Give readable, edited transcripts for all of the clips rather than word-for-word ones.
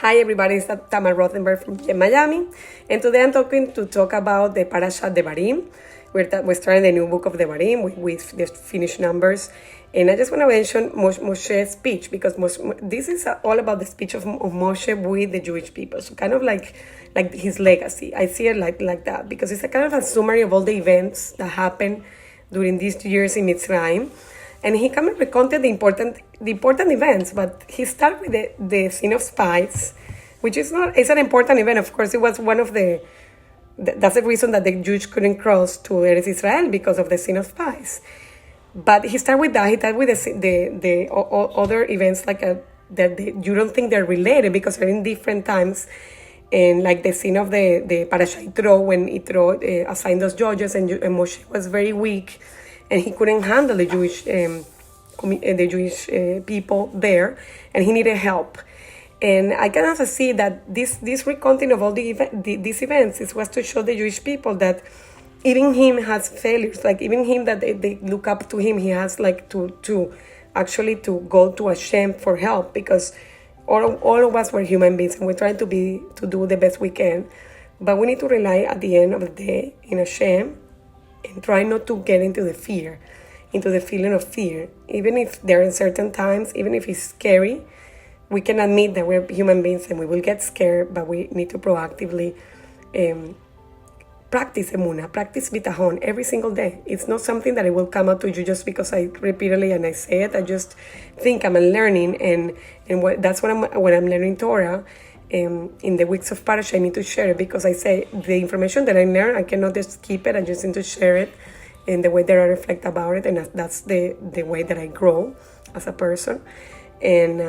Hi everybody, it's Tamar Rothenberg from Jem Miami, and today I'm talk about the Parasha Devarim. We're starting the new book of Devarim with the finished numbers, and I just want to mention Moshe's speech because this is all about the speech of Moshe with the Jewish people. So kind of like his legacy. I see it like that because it's a kind of a summary of all the events that happened during these years in Mitzrayim. And he kind of recounted the important events, but he started with the sin of spies, which it's an important event. Of course, it was one of that's the reason that the Jews couldn't cross to Eretz Israel because of the sin of spies. But he started with that. He started with the other events you don't think they're related because they're in different times. And like the scene of the Parasha Yitro, when Yitro assigned those judges and Moshe was very weak and he couldn't handle the Jewish people there, and he needed help. And I can also see that this recounting of all these events was to show the Jewish people that even him has failures, like even him that they look up to him, he has like to actually to go to Hashem for help because all of us were human beings and we're trying to do the best we can, but we need to rely at the end of the day in Hashem and try not to get into the feeling of fear. Even if there are certain times, even if it's scary, we can admit that we're human beings and we will get scared, but we need to proactively practice emunah, practice bitahon every single day. It's not something that it will come out to you just because I repeatedly and I say it. I just think I'm learning, and that's what I'm learning Torah. In the weeks of Parasha, I need to share it because I say the information that I learn, I cannot just keep it. I just need to share it in the way that I reflect about it, and that's the way that I grow as a person, and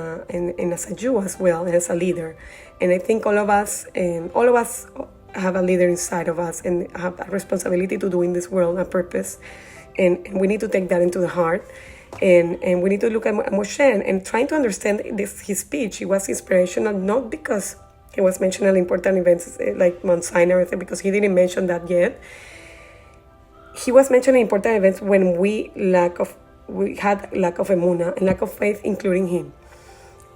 as a Jew as well, and as a leader. And I think all of us have a leader inside of us and have a responsibility to do in this world a purpose, and we need to take that into the heart. And we need to look at Moshe and trying to understand his speech. It was inspirational, not because he was mentioning important events like Mount Sinai, because he didn't mention that yet. He was mentioning important events when we had lack of emunah and lack of faith, including him.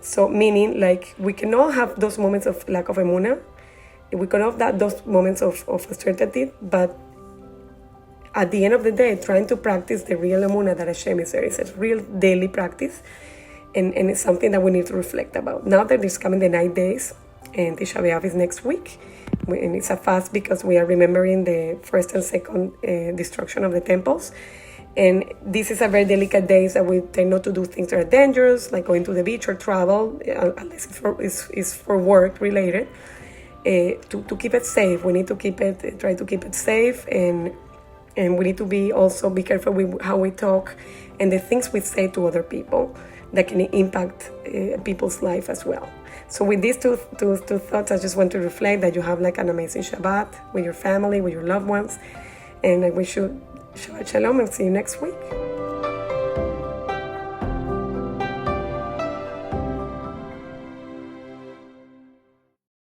So meaning, like, we cannot have those moments of lack of emunah. We cannot have those moments of uncertainty, but at the end of the day, trying to practice the real emunah that Hashem is there. It's a real daily practice, and it's something that we need to reflect about. Now that it's coming the 9 days, and Tisha B'Av is next week, and it's a fast because we are remembering the first and second destruction of the temples. And this is a very delicate day that we tend not to do things that are dangerous, like going to the beach or travel, unless it's for work related. To keep it safe, we need to try to keep it safe, and we need to be careful with how we talk and the things we say to other people that can impact people's life as well. So with these two thoughts, I just want to reflect that you have like an amazing Shabbat with your family, with your loved ones, and I wish you Shabbat Shalom and see you next week.